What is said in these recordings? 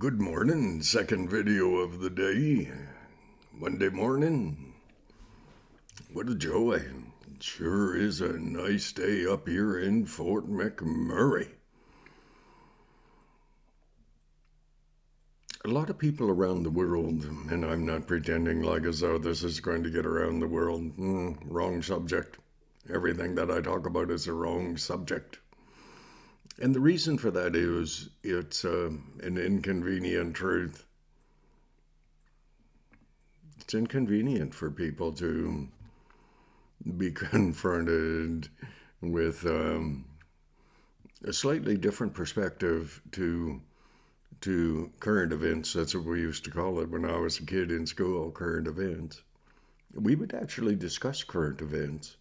Good morning, second video of the day. Monday morning. What a joy. It sure is a nice day up here in Fort McMurray. A lot of people around the world, and I'm not pretending like as though this is going to get around the world. Wrong subject. Everything that I talk about is a wrong subject. And the reason for that is it's an inconvenient truth. It's inconvenient for people to be confronted with a slightly different perspective to current events. That's what we used to call it when I was a kid in school, current events. We would actually discuss current events,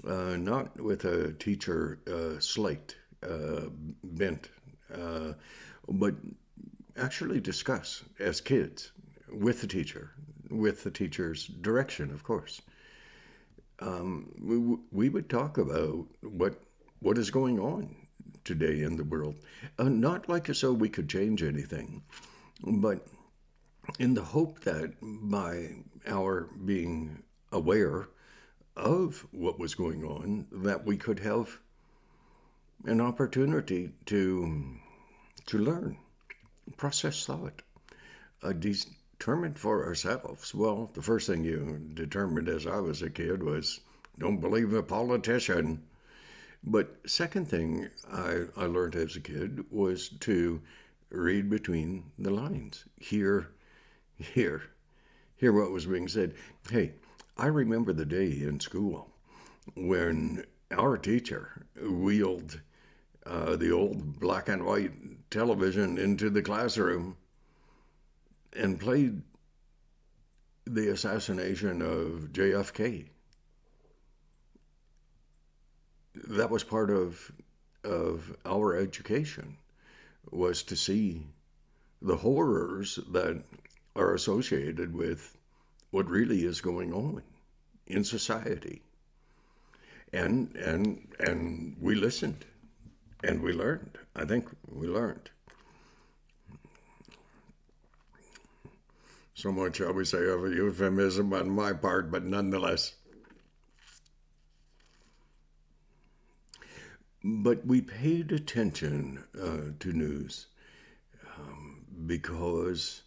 not with a teacher slate bent, but actually discuss as kids with the teacher's direction, of course. We would talk about what is going on today in the world. Not like as though we could change anything, but in the hope that by our being aware of what was going on, that we could have an opportunity to learn, process thought, determine for ourselves. Well, the first thing you determined as I was a kid was don't believe a politician. But second thing I learned as a kid was to read between the lines, hear what was being said. Hey, I remember the day in school when our teacher wheeled the old black and white television into the classroom and played the assassination of JFK. That was part of our education, was to see the horrors that are associated with what really is going on in society. And we listened and we learned. I think we learned. So much, shall we say, of a euphemism on my part, but nonetheless. But we paid attention to news because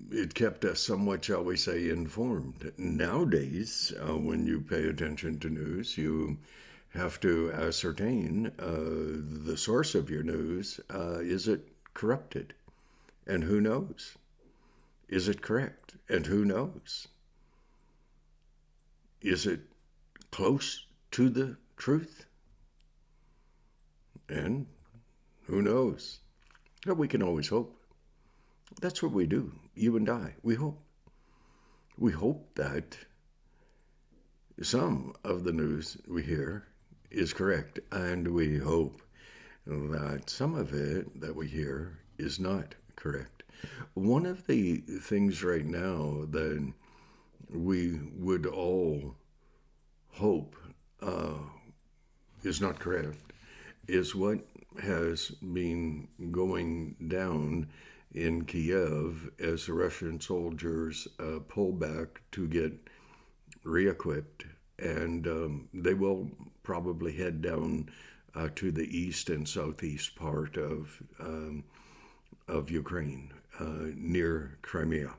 it kept us somewhat, shall we say, informed. Nowadays, when you pay attention to news, you have to ascertain the source of your news. Is it corrupted? And who knows? Is it correct? And who knows? Is it close to the truth? And who knows? But we can always hope. That's what we do, you and I. We hope. We hope that some of the news we hear is correct, and we hope that some of it that we hear is not correct. One of the things right now that we would all hope is not correct is what has been going down in Kiev as the Russian soldiers pull back to get re-equipped, and they will probably head down to the east and southeast part of Ukraine, near Crimea,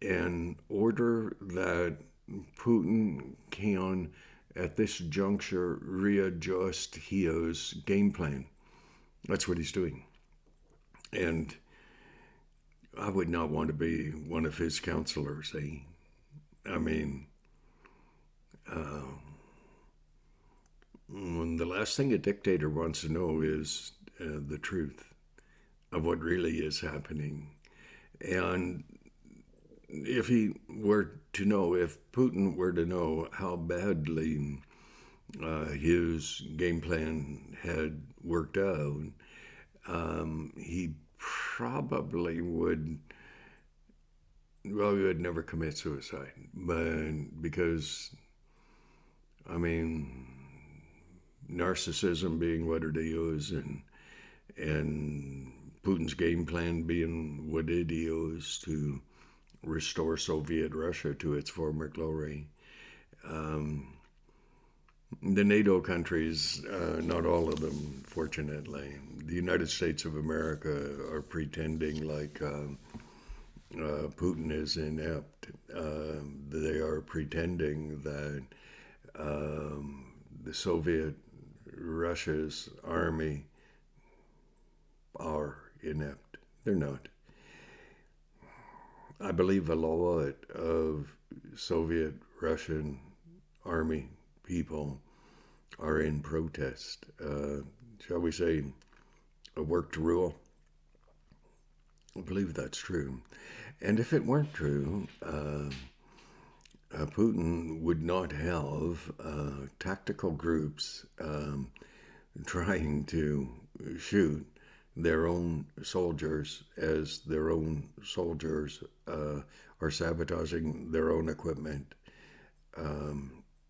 in order that Putin can, at this juncture, readjust his game plan. That's what he's doing. And I would not want to be one of his counselors, eh? I mean, the last thing a dictator wants to know is the truth of what really is happening. And if he were to know, if Putin were to know how badly his game plan had worked out, he probably would, well, he would never commit suicide. But because, I mean, narcissism being what it is, and Putin's game plan being what it is to restore Soviet Russia to its former glory. Um, the NATO countries, not all of them, fortunately, the United States of America are pretending like Putin is inept. They are pretending that the Soviet Russia's army are inept. They're not. I believe a lot of Soviet Russian army people are in protest. Shall we say, a work to rule? I believe that's true. And if it weren't true, Putin would not have tactical groups trying to shoot their own soldiers as their own soldiers are sabotaging their own equipment.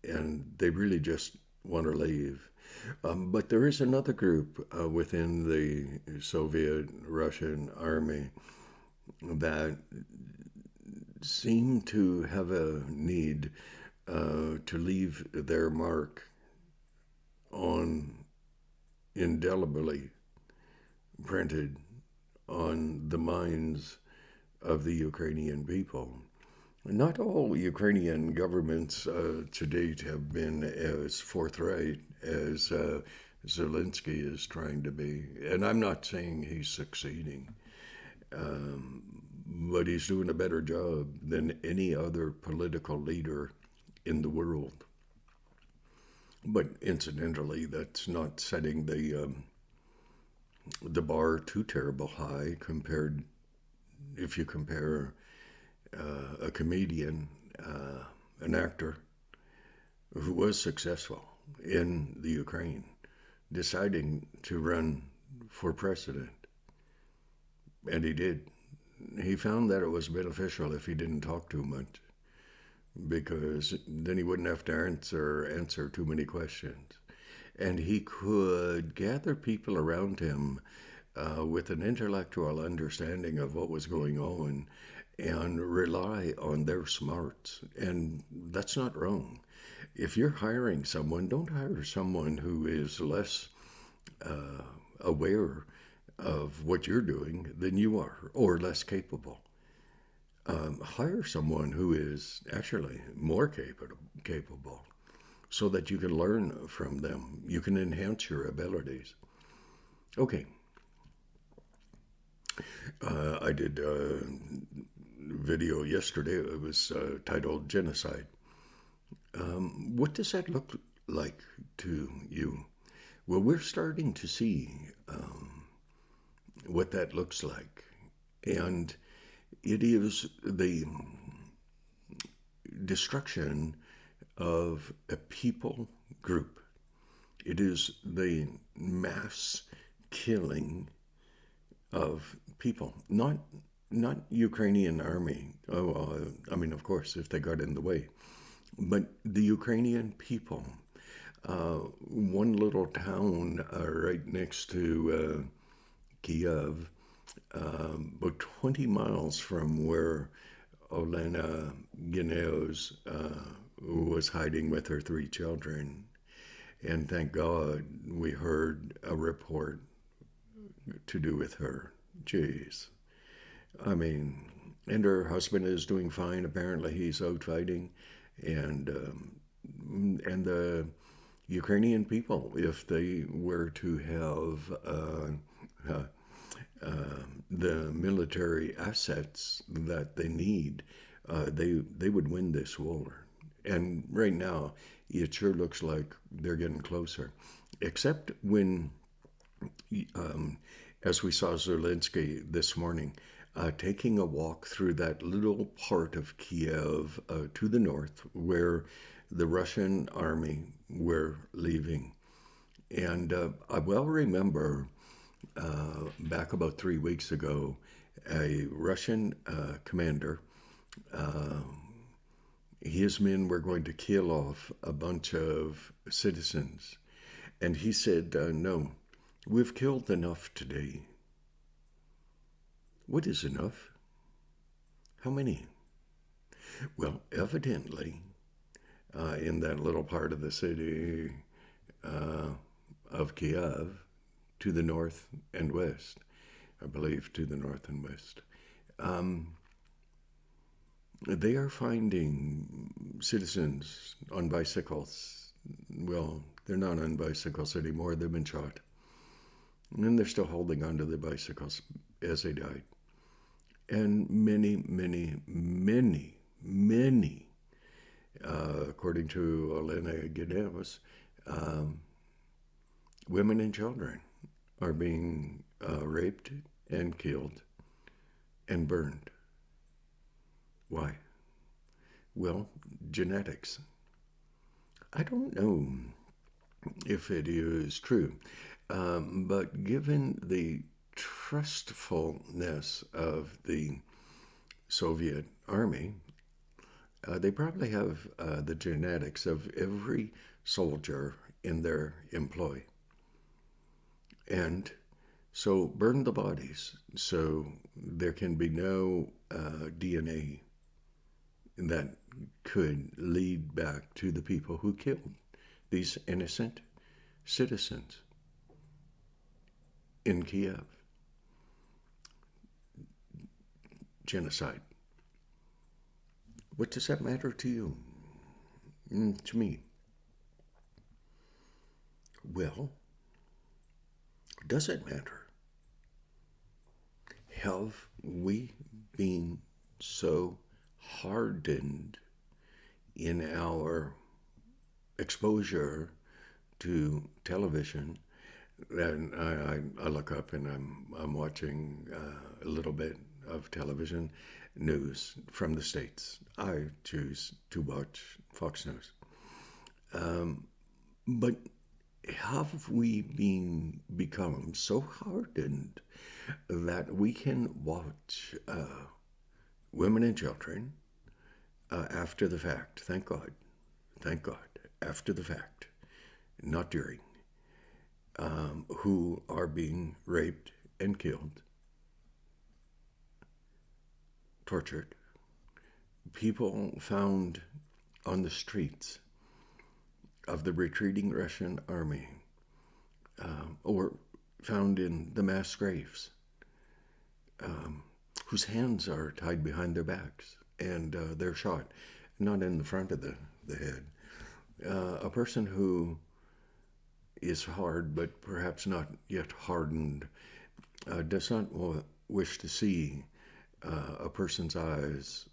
And they really just want to leave. But there is another group within the Soviet Russian army that seem to have a need to leave their mark on indelibly printed on the minds of the Ukrainian people. Not all Ukrainian governments to date have been as forthright as Zelensky is trying to be. And I'm not saying he's succeeding, but he's doing a better job than any other political leader in the world. But incidentally, that's not setting the bar too terrible high compared, if you compare a comedian, an actor who was successful in the Ukraine, deciding to run for president. And he did. He found that it was beneficial if he didn't talk too much, because then he wouldn't have to answer too many questions. And he could gather people around him with an intellectual understanding of what was going on and rely on their smarts. And that's not wrong. If you're hiring someone, don't hire someone who is less aware of what you're doing than you are, or less capable. Hire someone who is actually more capable so that you can learn from them. You can enhance your abilities. Okay. I did a video yesterday. It was titled Genocide. What does that look like to you? Well, we're starting to see what that looks like. And it is the destruction of a people group. It is the mass killing of people, not Ukrainian army. I mean, of course, if they got in the way, but the Ukrainian people. One little town right next to Kiev, about 20 miles from where Olena Guineos was hiding with her 3 children. And thank God we heard a report to do with her. Jeez. I mean, and her husband is doing fine. Apparently he's out fighting. And the Ukrainian people, if they were to have the military assets that they need, they would win this war. And right now, it sure looks like they're getting closer. Except when, as we saw Zelensky this morning, taking a walk through that little part of Kiev to the north where the Russian army were leaving. And I well remember back about 3 weeks ago, a Russian commander, his men were going to kill off a bunch of citizens. And he said, no, we've killed enough today. What is enough? How many? Well, evidently, in that little part of the city uh, of Kiev, to the north and west, I believe to the north and west, um, they are finding citizens on bicycles. Well, they're not on bicycles anymore, they've been shot. And they're still holding onto their bicycles as they died. And many, many, many, many, according to Elena Guineos, um, women and children are being raped and killed and burned. Why? Well, genetics. I don't know if it is true, but given the trustfulness of the Soviet army, they probably have the genetics of every soldier in their employ. And so burn the bodies so there can be no DNA that could lead back to the people who killed these innocent citizens in Kiev. Genocide. What does that matter to you? To me? Well, does it matter? Have we been so hardened in our exposure to television that I look up and I'm watching a little bit of television news from the States. I choose to watch Fox News. But have we become so hardened that we can watch women and children after the fact? Thank God, after the fact, not during, who are being raped and killed, tortured, people found on the streets of the retreating Russian army, or found in the mass graves, whose hands are tied behind their backs and they're shot, not in the front of the head. A person who is hard, but perhaps not yet hardened, does not wish to see a person's eyes,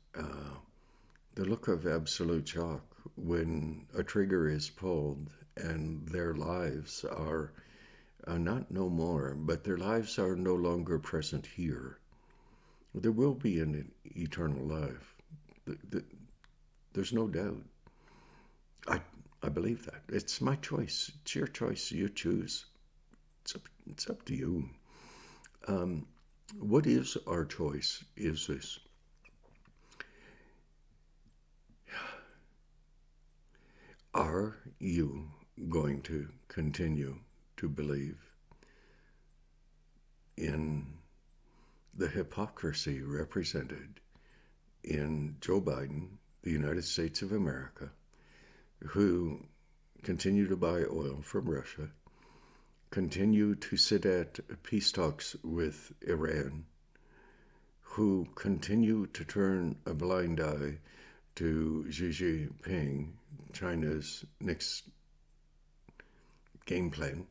the look of absolute shock when a trigger is pulled and their lives are not no more, but their lives are no longer present here. There will be an eternal life. There's no doubt. I believe that. It's my choice. It's your choice. You choose. It's up to you. What is our choice is this. Are you going to continue to believe in the hypocrisy represented in Joe Biden, the United States of America, who continue to buy oil from Russia, continue to sit at peace talks with Iran, who continue to turn a blind eye to Xi Jinping, China's next game plan,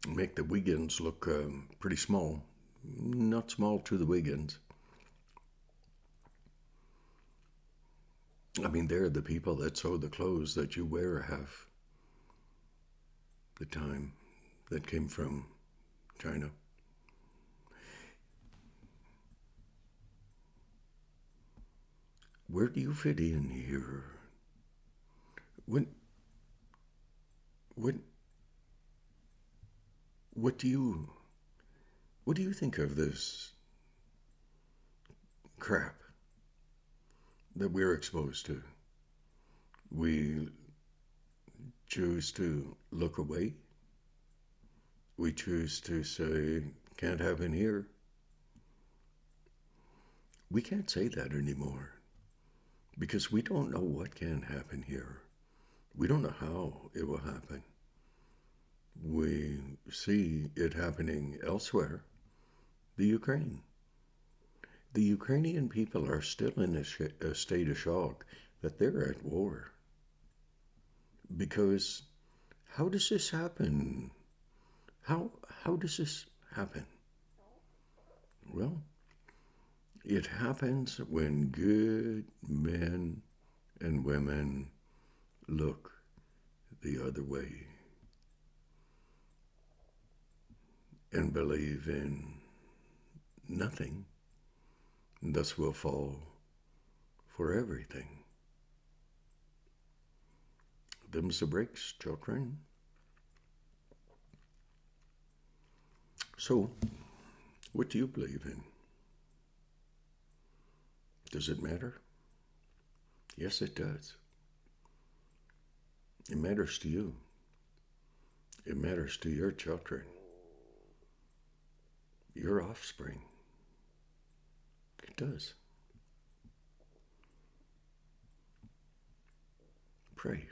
make the Wiggins look pretty small, not small to the Wiggins. I mean, they're the people that sew the clothes that you wear half the time that came from China. Where do you fit in here? What what what do you think of this crap that we're exposed to? We choose to look away. We choose to say, can't happen here. We can't say that anymore because we don't know what can happen here. We don't know how it will happen. We see it happening elsewhere, the Ukraine. The Ukrainian people are still in a state of shock that they're at war. Because how does this happen? How does this happen? Well, it happens when good men and women look the other way and believe in nothing, thus will fall for everything. Them's the breaks, children. So, what do you believe in? Does it matter? Yes, it does. It matters to you. It matters to your children, your offspring. It does. Pray.